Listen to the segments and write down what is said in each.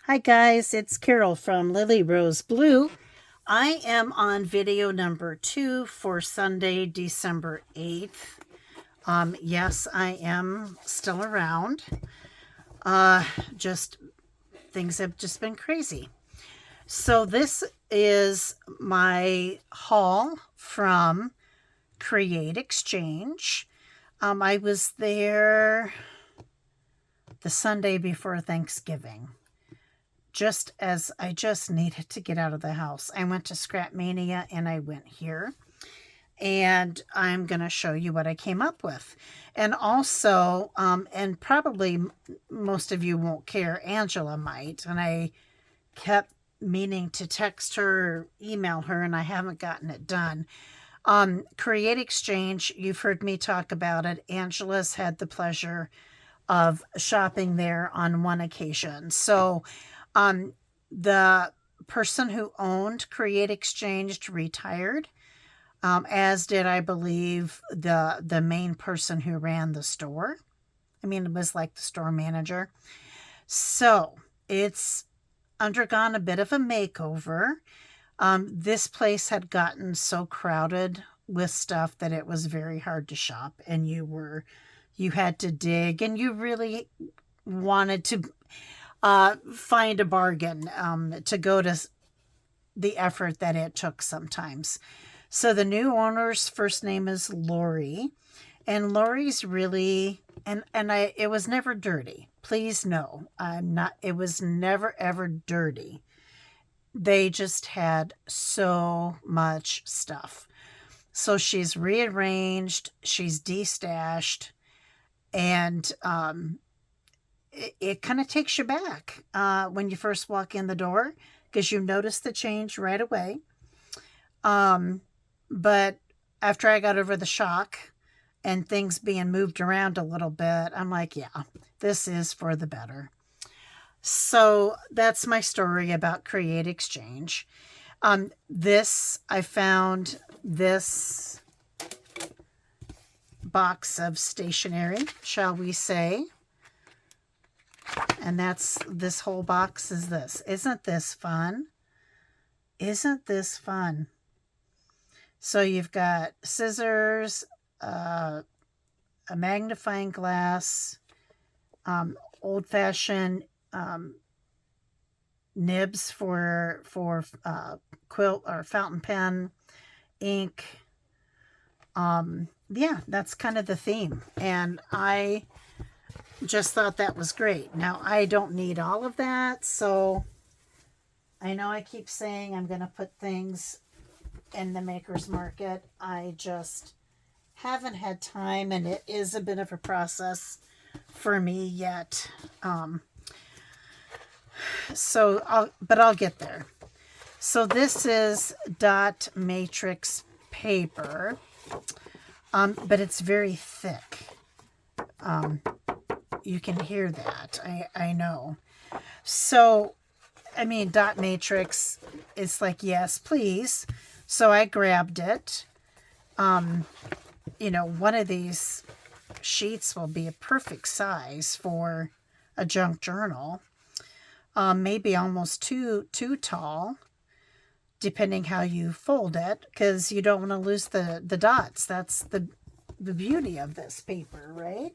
Hi guys, it's Carol from Lily Rose Blue. I am on video number 2 for Sunday, December 8th. Yes, I am still around. Uh, just things have just been crazy. So this is my haul from Create Exchange. I was there the Sunday before Thanksgiving, just as I just needed to get out of the house. I went to Scrap Mania and I went here. And I'm going to show you what I came up with. And also, and probably most of you won't care, Angela might. And I kept meaning to text her or email her, and I haven't gotten it done. Create Exchange, you've heard me talk about it. Angela's had the pleasure of shopping there on one occasion. So the person who owned Create Exchange retired, as did, I believe, the main person who ran the store. I mean, it was like the store manager. So it's undergone a bit of a makeover. This place had gotten so crowded with stuff that it was very hard to shop, and you had to dig, and you really wanted to find a bargain to go to the effort that it took sometimes. So the new owner's first name is Lori, and Lori's really and I it was never dirty. Please no, I'm not. It was never ever dirty. They just had so much stuff. So she's rearranged, she's destashed, and it kind of takes you back when you first walk in the door because you notice the change right away. Um, but after I got over the shock and things being moved around a little bit, I'm like, yeah, this is for the better. So that's my story about Create Exchange. I found this box of stationery, shall we say. And this whole box is this. Isn't this fun? Isn't this fun? So you've got scissors, a magnifying glass, old-fashioned nibs for quilt or fountain pen, ink. Yeah, that's kind of the theme. And I just thought that was great. Now, I don't need all of that, so I know I keep saying I'm going to put things in the maker's market. I just haven't had time, and it is a bit of a process for me yet. But I'll get there. So this is dot matrix paper, but it's very thick. You can hear that. I know. So, I mean, dot matrix is like, yes, please. So I grabbed it. One of these sheets will be a perfect size for a junk journal. Maybe almost too tall, depending how you fold it, because you don't want to lose the dots. That's the beauty of this paper, right?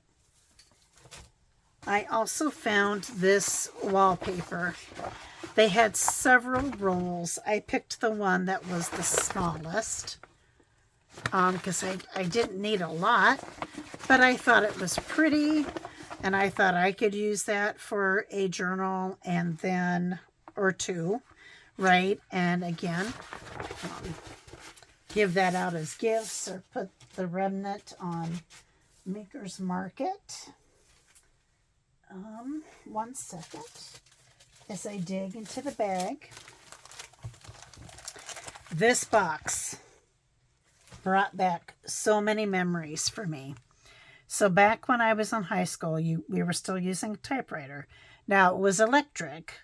I also found this wallpaper. They had several rolls. I picked the one that was the smallest because I didn't need a lot, but I thought it was pretty, and I thought I could use that for a journal and then or two, right? And again, give that out as gifts or put the remnant on Maker's Market. 1 second as I dig into the bag. This box brought back so many memories for me. So back when I was in high school, we were still using a typewriter. Now it was electric,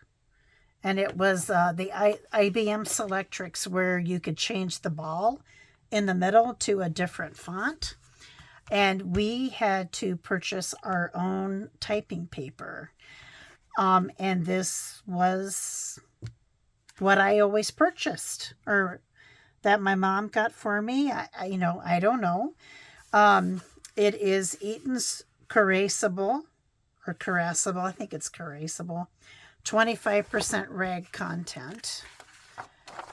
and it was the IBM Selectrics where you could change the ball in the middle to a different font. And we had to purchase our own typing paper. And this was what I always purchased, or that my mom got for me. I don't know. It is Eaton's Caressable, or Caressable. I think it's Caressable. 25% rag content.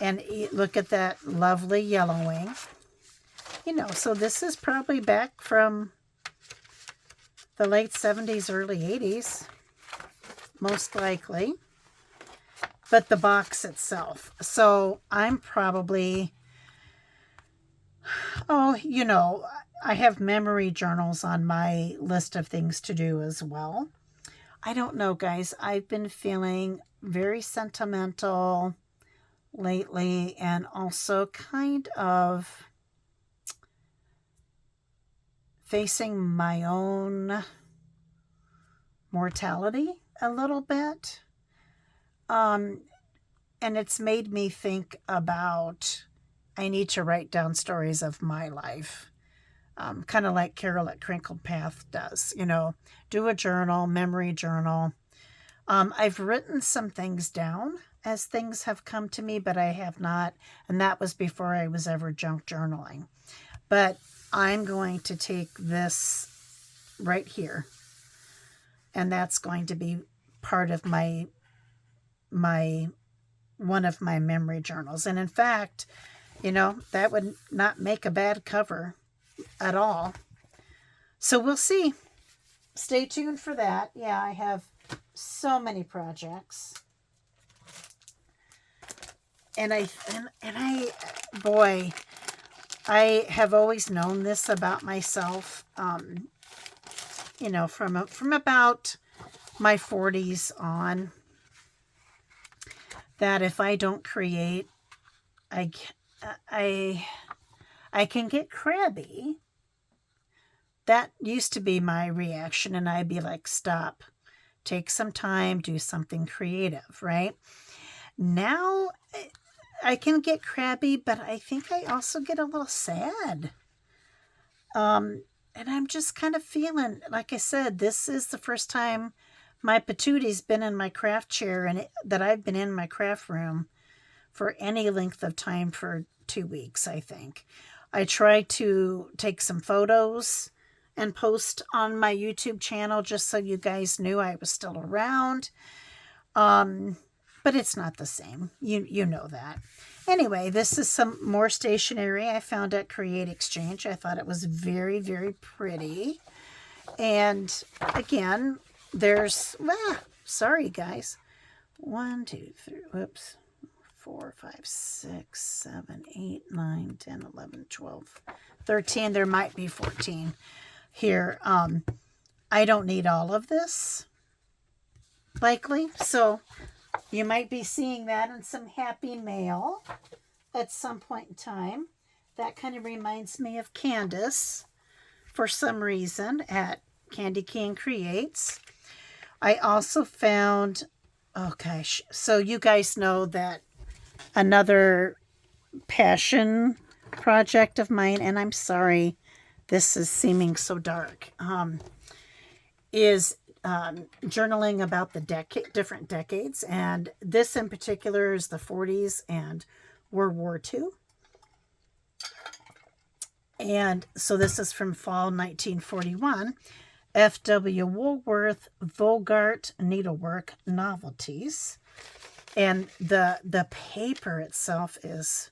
And look at that lovely yellowing. So this is probably back from the late 70s, early 80s, most likely. But the box itself. So I'm probably, I have memory journals on my list of things to do as well. I don't know, guys. I've been feeling very sentimental lately, and also kind of facing my own mortality a little bit. And it's made me think about, I need to write down stories of my life. Kind of like Carol at Crinkled Path does, do a journal, memory journal. I've written some things down as things have come to me, but I have not. And that was before I was ever junk journaling. But I'm going to take this right here, and that's going to be part of my one of my memory journals. And in fact, that would not make a bad cover at all. So we'll see. Stay tuned for that. Yeah, I have so many projects. And I have always known this about myself, from about my 40s on, that if I don't create, I can get crabby. That used to be my reaction, and I'd be like, stop, take some time, do something creative, right? Now I can get crabby, but I think I also get a little sad. And I'm just kind of feeling, like I said, this is the first time my patooty's been in my craft chair, and that I've been in my craft room for any length of time for 2 weeks, I think. I tried to take some photos and post on my YouTube channel just so you guys knew I was still around. But it's not the same. You know that. Anyway, this is some more stationery I found at Create Exchange. I thought it was very, very pretty. And again, there's, sorry guys. 1, 2, 3, whoops. 4, 5, 6, 7, 8, 9, 10, 11, 12, 13. There might be 14 here. I don't need all of this, likely. So you might be seeing that in some happy mail at some point in time. That kind of reminds me of Candace for some reason at Candy Cane Creates. I also found, oh gosh, so you guys know that another passion project of mine, and I'm sorry this is seeming so dark, is journaling about the different decades. And this in particular is the 40s and World War II. And so this is from fall 1941. F.W. Woolworth Vogart Needlework Novelties. And the paper itself is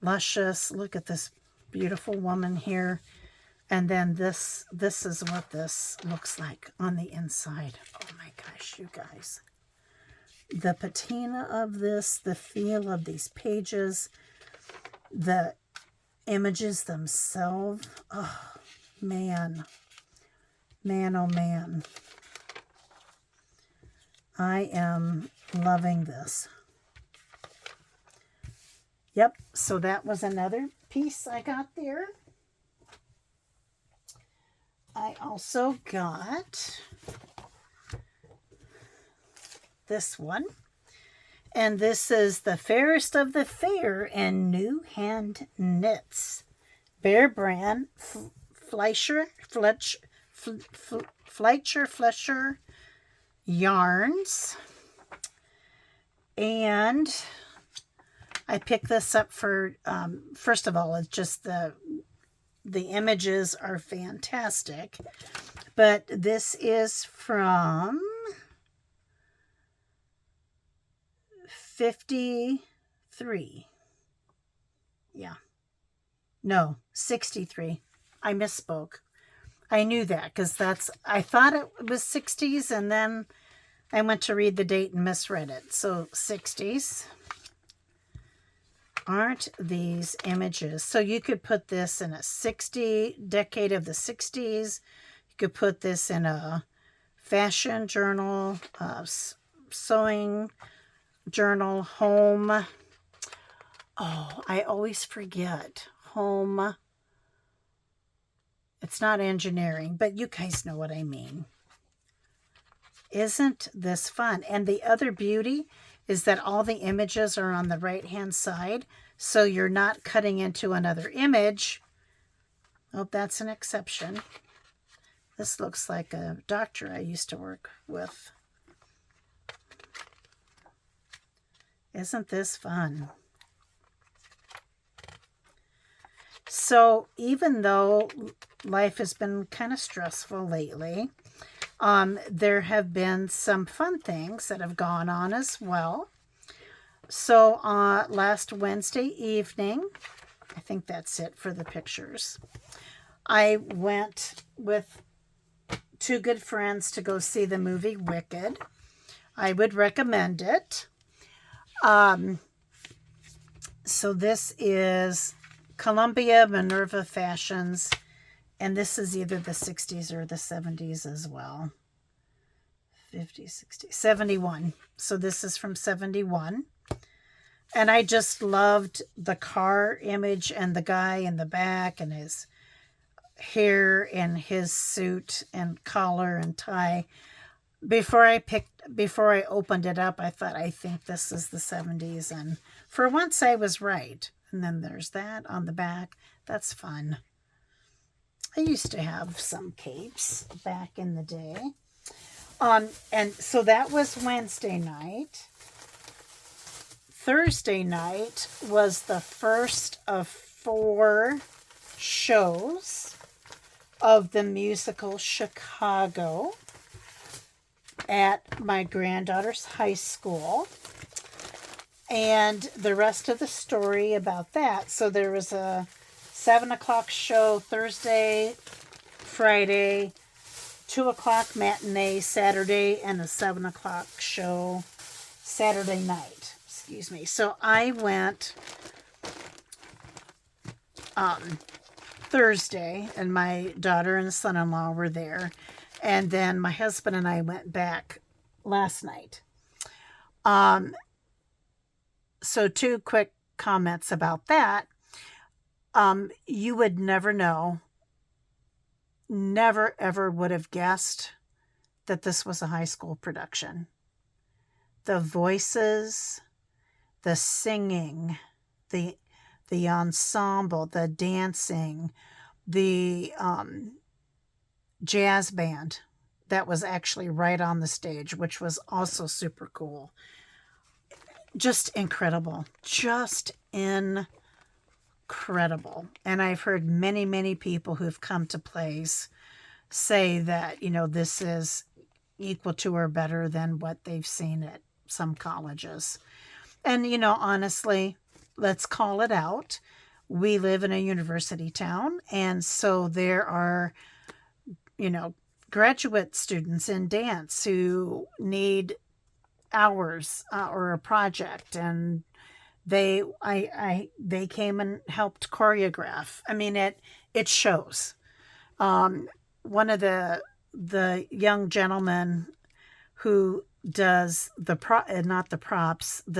luscious. Look at this beautiful woman here. And then this is what this looks like on the inside. Oh my gosh, you guys. The patina of this, the feel of these pages, the images themselves. Oh, man. Man, oh man. I am loving this. Yep, so that was another piece I got there. I also got this one. And this is the Fairest of the Fair and New Hand Knits. Bear Brand Fleischer yarns. And I picked this up for, first of all, it's just the images are fantastic. But this is from 53. Yeah. No, 63. I misspoke. I knew that because I thought it was 60s and then I went to read the date and misread it. So 60s. Aren't these images? So you could put this in a decade of the 60s. You could put this in a fashion journal, sewing journal, home. Oh, I always forget. Home. It's not engineering, but you guys know what I mean. Isn't this fun? And the other beauty is that all the images are on the right-hand side, so you're not cutting into another image. Oh, that's an exception. This looks like a doctor I used to work with. Isn't this fun? So even though life has been kind of stressful lately, there have been some fun things that have gone on as well. So last Wednesday evening, I think that's it for the pictures, I went with two good friends to go see the movie Wicked. I would recommend it. So this is Columbia Minerva Fashions, and this is either the 60s or the 70s as well. 50, 60, 71. So this is from 71. And I just loved the car image and the guy in the back and his hair and his suit and collar and tie. Before I opened it up, I thought, I think this is the 70s. And for once I was right. And then there's that on the back. That's fun. I used to have some capes back in the day. And so that was Wednesday night. Thursday night was the first of 4 shows of the musical Chicago at my granddaughter's high school. And the rest of the story about that. So there was a 7 o'clock show Thursday, Friday, 2 o'clock matinee Saturday, and a 7 o'clock show Saturday night. Excuse me. So I went Thursday, and my daughter and son-in-law were there. And then my husband and I went back last night. So 2 quick comments about that. You would never know, never ever would have guessed that this was a high school production. The voices, the singing, the ensemble, the dancing, the jazz band that was actually right on the stage, which was also super cool. Just incredible. Just incredible. And I've heard many, many people who've come to plays say that, this is equal to or better than what they've seen at some colleges. And, honestly, let's call it out. We live in a university town, and so there are, graduate students in dance who need hours or a project, and they came and helped choreograph. I mean, it shows. One of the young gentlemen who does the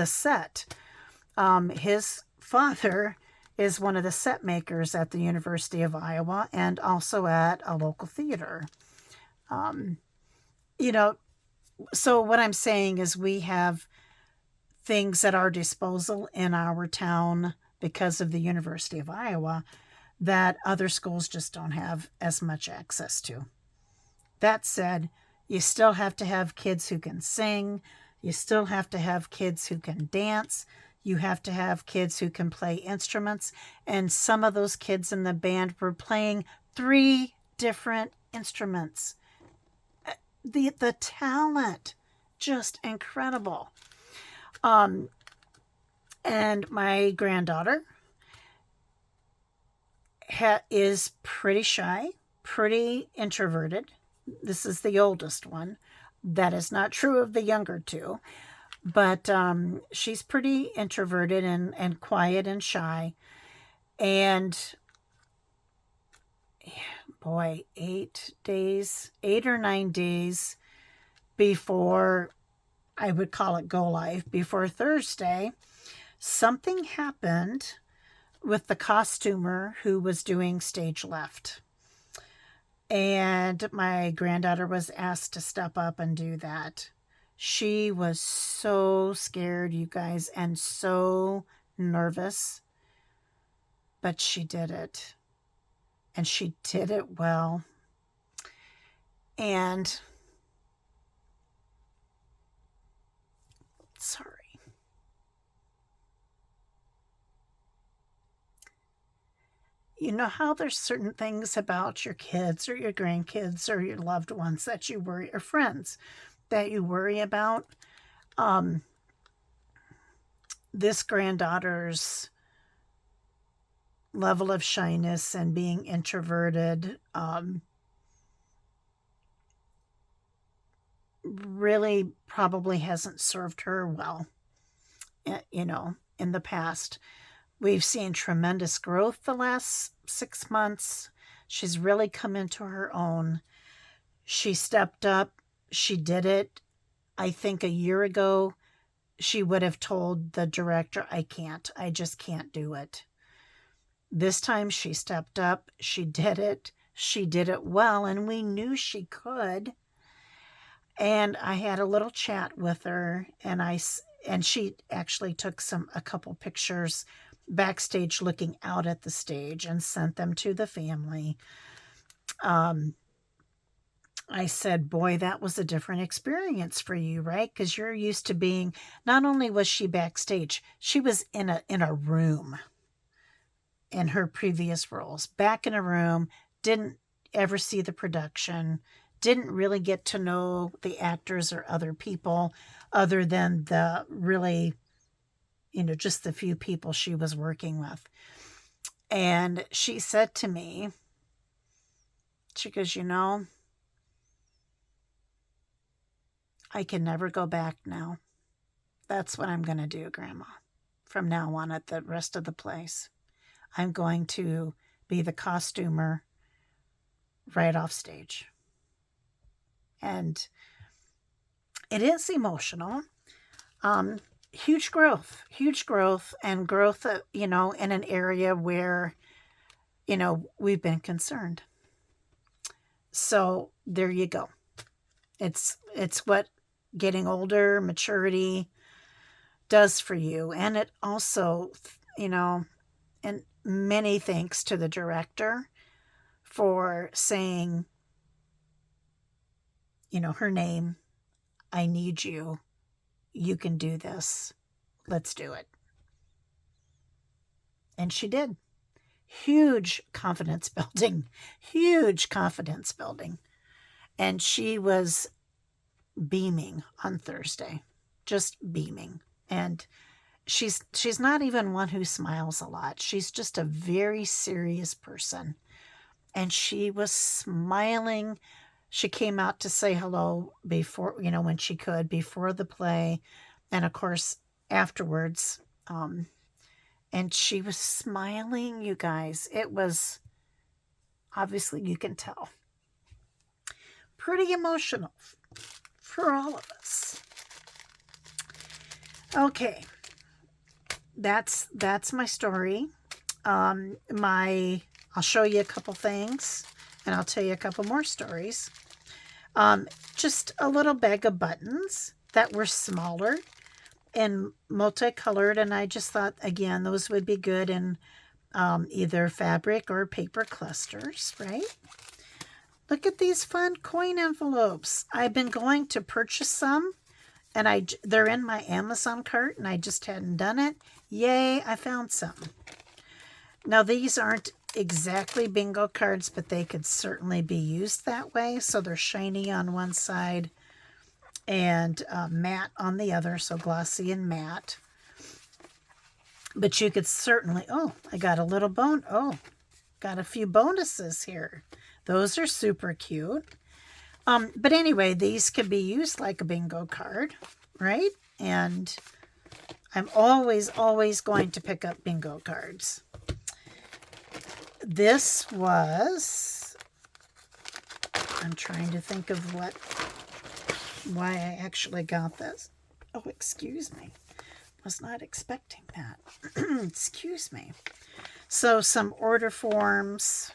set, his father is one of the set makers at the University of Iowa and also at a local theater. So what I'm saying is we have things at our disposal in our town because of the University of Iowa that other schools just don't have as much access to. That said, You still have to have kids who can sing. You still have to have kids who can dance. You have to have kids who can play instruments. And some of those kids in the band were playing 3 different instruments. The talent, just incredible. And my granddaughter is pretty shy, pretty introverted. This is the oldest one. That is not true of the younger 2. But she's pretty introverted and quiet and shy. And boy, 8 or 9 days before, I would call it go live, before Thursday, something happened with the costumer who was doing stage left. And my granddaughter was asked to step up and do that. She was so scared, you guys, and so nervous. But she did it. And she did it well. And sorry. You know how there's certain things about your kids or your grandkids or your loved ones that you worry, or friends that you worry about? This granddaughter's level of shyness and being introverted really probably hasn't served her well, you know, in the past. We've seen tremendous growth the last 6 months. She's really come into her own. She stepped up. She did it. I think a year ago, she would have told the director, I just can't do it. This time she stepped up. She did it. She did it well, and we knew she could. And I had a little chat with her, and she actually took a couple pictures backstage looking out at the stage and sent them to the family. I said, boy, that was a different experience for you, right? Because you're used to being, not only was she backstage, she was in a room in her previous roles, back in a room, didn't ever see the production, didn't really get to know the actors or other people other than the really, just the few people she was working with. And she said to me, she goes, I can never go back now. That's what I'm going to do, Grandma. From now on at the rest of the place, I'm going to be the costumer right off stage. And it is emotional. Huge growth, and growth, in an area where, we've been concerned. So there you go. It's what getting older, maturity does for you. And it also, and many thanks to the director for saying, her name, I need you. You can do this. Let's do it. And she did. Huge confidence building. And she was beaming on Thursday, just beaming. And she's not even one who smiles a lot. She's just a very serious person. And she was smiling. She came out to say hello before, when she could, before the play. And of course, afterwards. And she was smiling, you guys. It was, obviously, you can tell, pretty emotional for all of us. Okay. That's my story. I'll show you a couple things, and I'll tell you a couple more stories. Just a little bag of buttons that were smaller and multicolored, and I just thought, again, those would be good in either fabric or paper clusters, right? Look at these fun coin envelopes. I've been going to purchase some, and they're in my Amazon cart, and I just hadn't done it. Yay, I found some. Now, these aren't exactly bingo cards, but they could certainly be used that way. So they're shiny on one side and matte on the other, so glossy and matte. But you could certainly, oh, I got a little got a few bonuses here. Those are super cute. But anyway, these could be used like a bingo card, right? And I'm always going to pick up bingo cards. This was, I'm trying to think of why I actually got this. Oh, excuse me. Was not expecting that. Excuse me. So some order forms.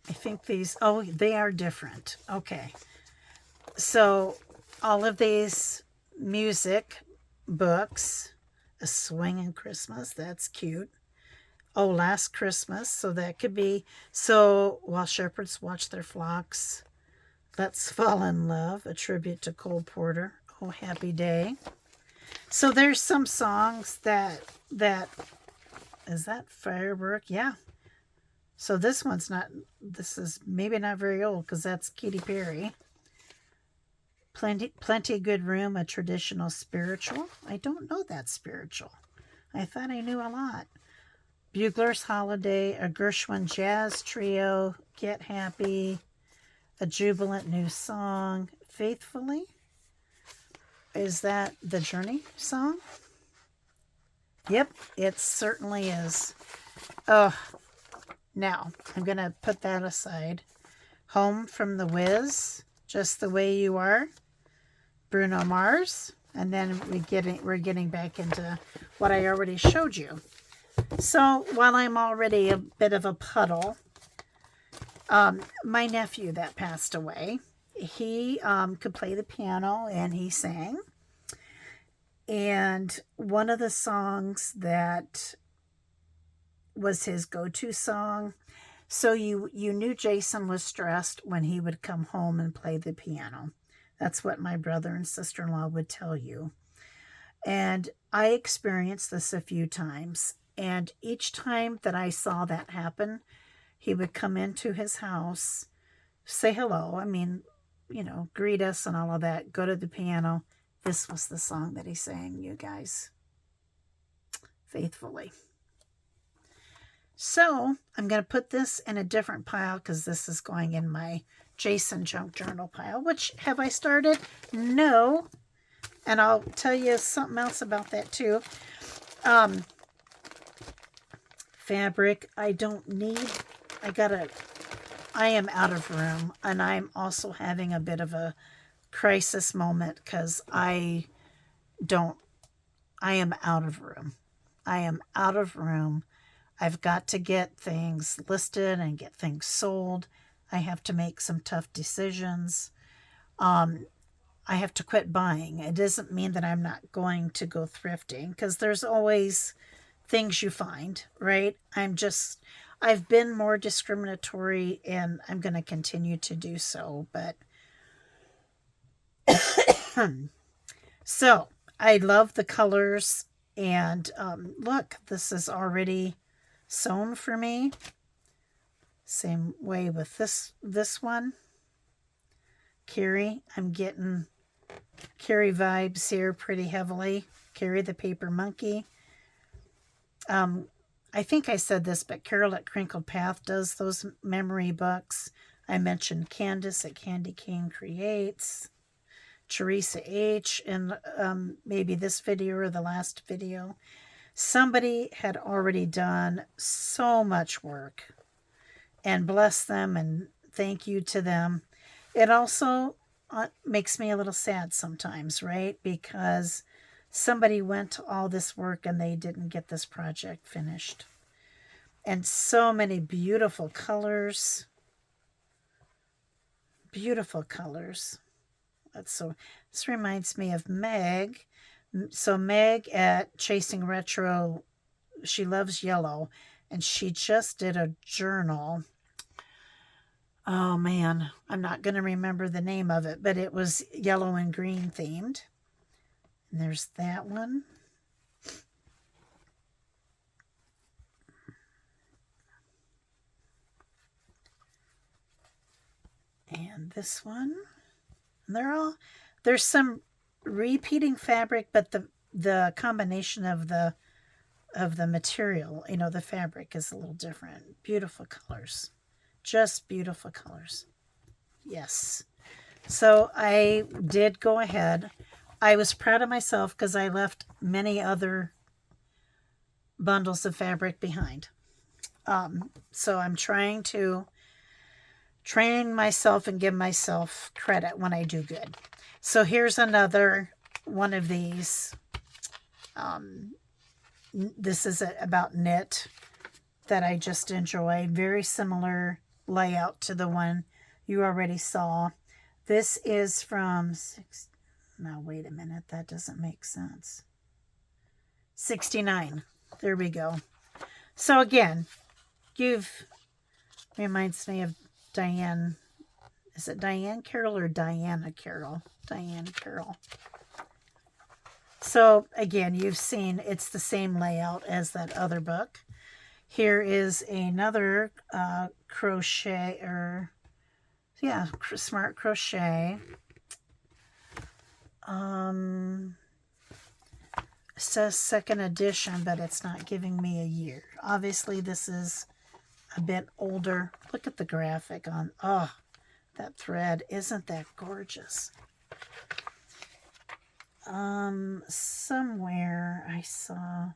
I think these, oh, they are different. Okay. So all of these music books, A Swingin' Christmas, that's cute. Oh, Last Christmas, so that could be, so While Shepherds Watch Their Flocks, Let's Fall in Love, a tribute to Cole Porter. Oh, Happy Day. So there's some songs that is that Firework? Yeah. So this one's not, this is maybe not very old because that's Katy Perry. Plenty Good Room, a traditional spiritual. I don't know that spiritual. I thought I knew a lot. Bugler's Holiday, a Gershwin Jazz Trio, Get Happy, a Jubilant New Song, Faithfully. Is that the Journey song? Yep, it certainly is. Oh, now I'm going to put that aside. Home from the Wiz, Just the Way You Are, Bruno Mars, and then we're getting back into what I already showed you. So while I'm already a bit of a puddle, my nephew that passed away, he could play the piano and he sang. And one of the songs that was his go-to song, so you knew Jason was stressed when he would come home and play the piano. That's what my brother and sister-in-law would tell you. And I experienced this a few times. And each time that I saw that happen, he would come into his house, say hello. I mean, greet us and all of that, go to the piano. This was the song that he sang, you guys. Faithfully. So I'm going to put this in a different pile because this is going in my Jason Junk Journal pile, which have I started? No. And I'll tell you something else about that too. Fabric, I don't need, I am out of room, and I'm also having a bit of a crisis moment because I am out of room. I am out of room. I've got to get things listed and get things sold. I have to make some tough decisions. I have to quit buying. It doesn't mean that I'm not going to go thrifting because there's always things you find, right? I've been more discriminatory and I'm going to continue to do so, but so I love the colors and look, this is already sewn for me. Same way with this one. Carrie, I'm getting Carrie vibes here pretty heavily. Carrie the Paper Monkey. I think I said this, but Carol at Crinkled Path does those memory books. I mentioned Candace at Candy Cane Creates. Teresa H. in maybe this video or the last video. Somebody had already done so much work. And bless them and thank you to them. It also makes me a little sad sometimes, right? Because somebody went to all this work and they didn't get this project finished. And so many beautiful colors. Beautiful colors. This reminds me of Meg. So Meg at Chasing Retro, she loves yellow. And she just did a journal. Oh man, I'm not going to remember the name of it, but it was yellow and green themed. And there's that one. And this one. And there's some repeating fabric, but the combination of the material, the fabric is a little different. Beautiful colors. Just beautiful colors. Yes. So I did go ahead. I was proud of myself because I left many other bundles of fabric behind. So I'm trying to train myself and give myself credit when I do good. So here's another one of these. This is about knit that I just enjoy. Very similar layout to the one you already saw. This is from now wait a minute, that doesn't make sense. 69. There we go. So again, reminds me of Diane. Is it Diane Carroll or Diana Carroll? Diane Carroll. So again, you've seen it's the same layout as that other book. Here is another crochet, smart crochet. It says second edition, but it's not giving me a year. Obviously, this is a bit older. Look at the graphic on, that thread. Isn't that gorgeous? Somewhere I saw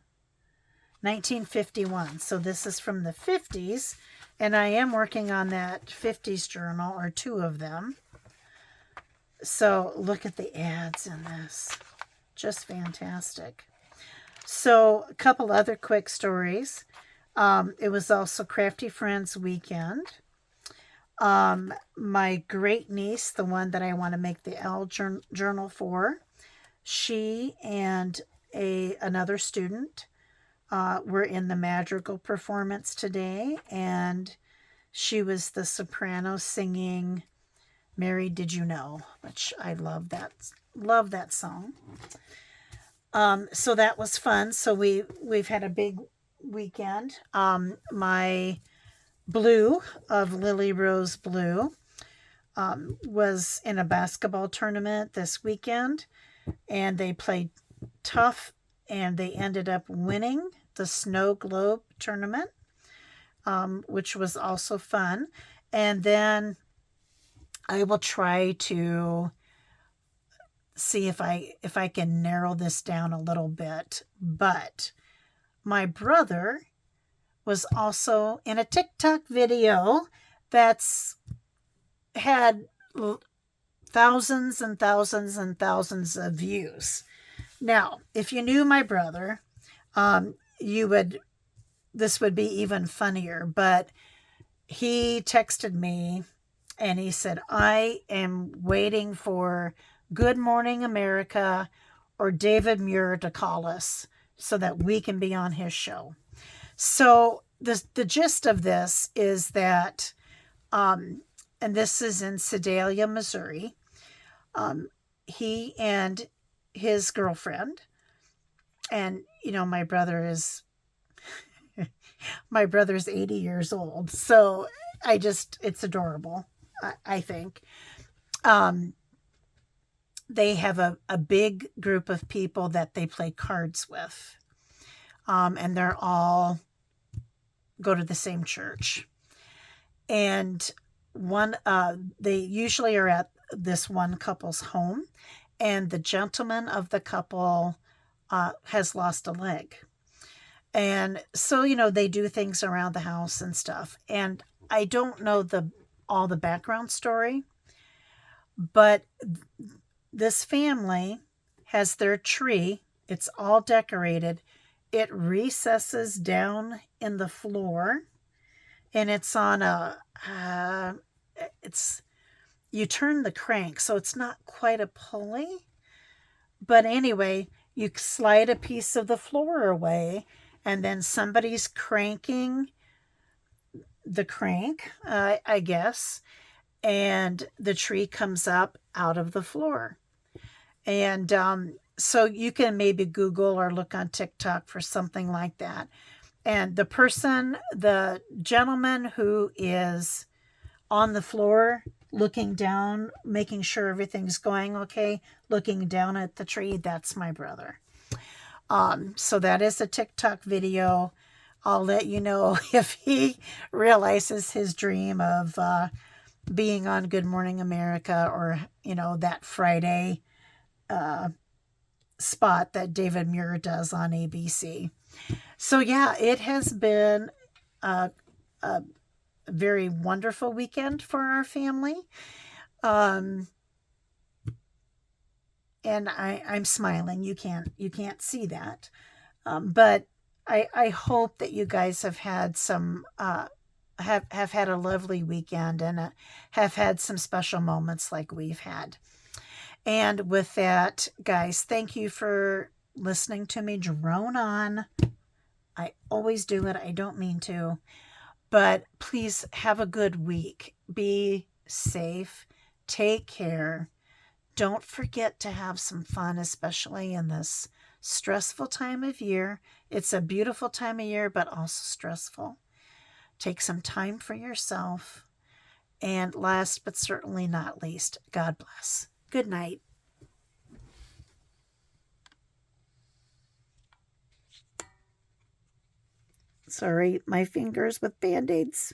1951. So this is from the 50s, and I am working on that 50s journal, or two of them. So look at the ads in this. Just fantastic. So a couple other quick stories. It was also Crafty Friends weekend. My great niece, the one that I want to make the L journal for, she and another student were in the madrigal performance today, and she was the soprano singing Mary Did You Know, which I love that song. So that was fun. So we've had a big weekend. My Blue of Lily Rose Blue was in a basketball tournament this weekend, and they played tough, and they ended up winning the Snow Globe tournament, which was also fun. And then I will try to see if I can narrow this down a little bit. But my brother was also in a TikTok video that's had thousands and thousands and thousands of views. Now, if you knew my brother, this would be even funnier, but he texted me and he said, I am waiting for Good Morning America or David Muir to call us so that we can be on his show. So the gist of this is that, and this is in Sedalia, Missouri, he and his girlfriend, and my brother's 80 years old, so it's adorable, I think. They have a big group of people that they play cards with, and they're all go to the same church, and they usually are at this one couple's home, and the gentleman of the couple has lost a leg. And so, they do things around the house and stuff. And I don't know all the background story, but this family has their tree. It's all decorated. It recesses down in the floor, and it's on you turn the crank, so it's not quite a pulley. But anyway, you slide a piece of the floor away, and then somebody's cranking the crank, I guess, and the tree comes up out of the floor. And so you can maybe Google or look on TikTok for something like that. And the gentleman who is on the floor looking down, making sure everything's going okay, looking down at the tree, that's my brother. So that is a TikTok video. I'll let you know if he realizes his dream of being on Good Morning America, or, that Friday spot that David Muir does on ABC. So yeah, it has been a very wonderful weekend for our family. And I'm smiling. You can't see that. But I hope that you guys have had have had a lovely weekend, and have had some special moments like we've had. And with that, guys, thank you for listening to me drone on. I always do it. I don't mean to. But please have a good week. Be safe. Take care. Don't forget to have some fun, especially in this stressful time of year. It's a beautiful time of year, but also stressful. Take some time for yourself. And last but certainly not least, God bless. Good night. Sorry, my fingers with band-aids.